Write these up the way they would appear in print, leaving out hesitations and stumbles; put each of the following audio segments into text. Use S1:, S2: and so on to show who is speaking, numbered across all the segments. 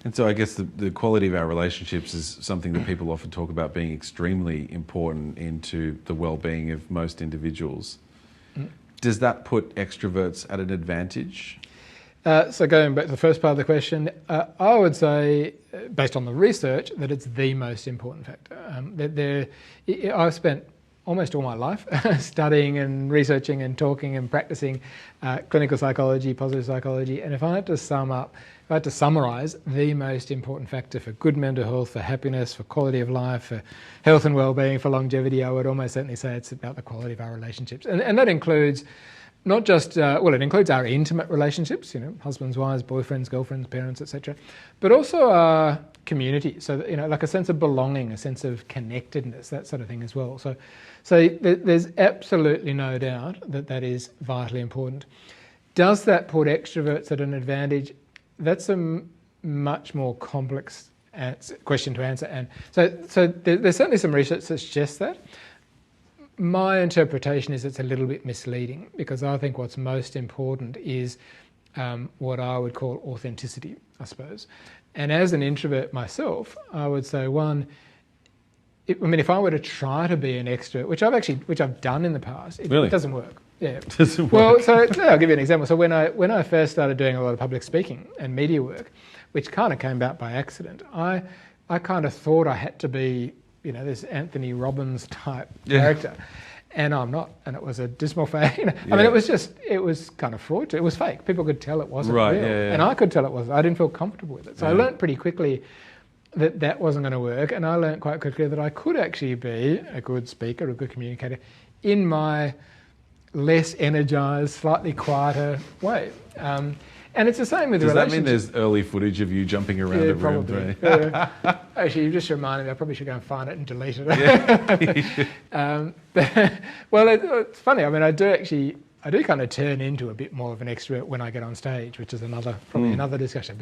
S1: And so I guess the quality of our relationships is something that people often talk about being extremely important into the well-being of most individuals. Does that put extroverts at an advantage?
S2: So going back to the first part of the question, I would say, based on the research, that it's the most important factor. I've spent almost all my life studying and researching and talking and practicing clinical psychology, positive psychology, and if I had to summarise the most important factor for good mental health, for happiness, for quality of life, for health and well-being, for longevity, I would almost certainly say it's about the quality of our relationships. And that includes not just, it includes our intimate relationships, husbands, wives, boyfriends, girlfriends, parents, etc., but also our community. So, like a sense of belonging, a sense of connectedness, that sort of thing as well. So there's absolutely no doubt that is vitally important. Does that put extroverts at an advantage? That's a much more complex question to answer. And so there's certainly some research that suggests that. My interpretation is it's a little bit misleading, because I think what's most important is what I would call authenticity, I suppose. And as an introvert myself, I would say, if I were to try to be an extrovert, which I've done in the past, it doesn't work. Yeah.
S1: It doesn't work.
S2: Well, so I'll give you an example. So when I first started doing a lot of public speaking and media work, which kind of came about by accident, I kind of thought I had to be, this Anthony Robbins type character, and I'm not. And it was a dismal fake. I mean, it was kind of fraud. It was fake. People could tell it wasn't real, and I could tell it wasn't. I didn't feel comfortable with it. So I learned pretty quickly that wasn't going to work, and I learned quite quickly that I could actually be a good speaker, a good communicator, in my less energised, slightly quieter way. And it's the same with relationships.
S1: Does that mean there's early footage of you jumping around a room?
S2: Probably. Actually, you just reminded me. I probably should go and find it and delete it. It's funny. I mean, I do kind of turn into a bit more of an extrovert when I get on stage, which is probably another discussion.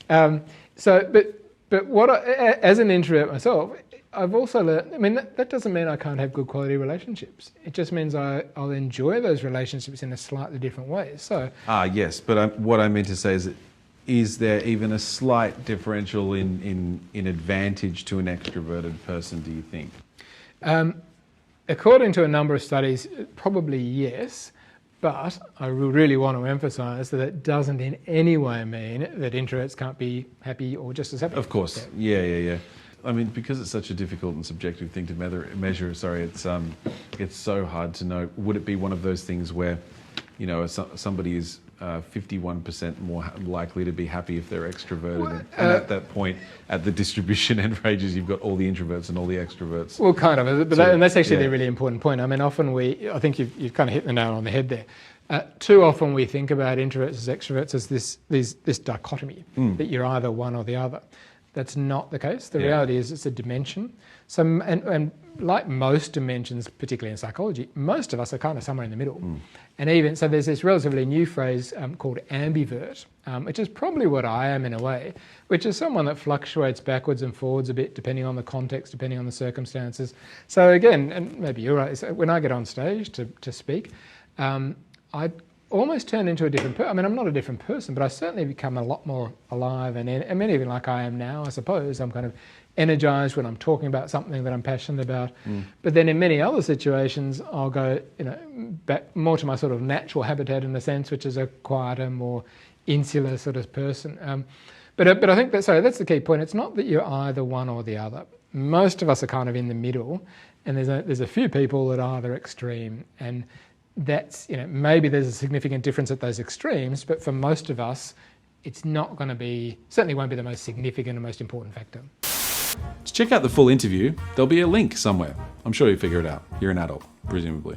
S2: But what as an introvert myself, I've also learned, that doesn't mean I can't have good quality relationships. It just means I'll enjoy those relationships in a slightly different way. So.
S1: Yes, but what I meant to say is there even a slight differential in advantage to an extroverted person, do you think?
S2: According to a number of studies, probably yes. But I really want to emphasise that it doesn't in any way mean that introverts can't be happy or just as happy.
S1: Of course, yeah. I mean, because it's such a difficult and subjective thing to measure. It's so hard to know. Would it be one of those things where, somebody is 51% more likely to be happy if they're extroverted, and at that point, at the distribution end ranges, you've got all the introverts and all the extroverts.
S2: Well, kind of, and that's actually a really important point. I mean, often I think you've kind of hit the nail on the head there. Too often we think about introverts as extroverts as this dichotomy, that you're either one or the other. That's not the case. The reality is it's a dimension. And like most dimensions, particularly in psychology, most of us are kind of somewhere in the middle. And even so, there's this relatively new phrase called ambivert, which is probably what I am in a way, which is someone that fluctuates backwards and forwards a bit depending on the context, depending on the circumstances. So again, and maybe you're right, so when I get on stage to speak, I almost turn into a different person. I mean, I'm not a different person, but I certainly become a lot more alive and even like I am now, I suppose. I'm kind of energised when I'm talking about something that I'm passionate about. But then in many other situations, I'll go, back more to my sort of natural habitat in a sense, which is a quieter, more insular sort of person. But I think that's the key point. It's not that you're either one or the other. Most of us are kind of in the middle, and there's a few people that are either extreme, and that's, maybe there's a significant difference at those extremes, but for most of us, it's not going to be, certainly won't be the most significant and most important factor.
S1: To check out the full interview, there'll be a link somewhere. I'm sure you'll figure it out. You're an adult, presumably.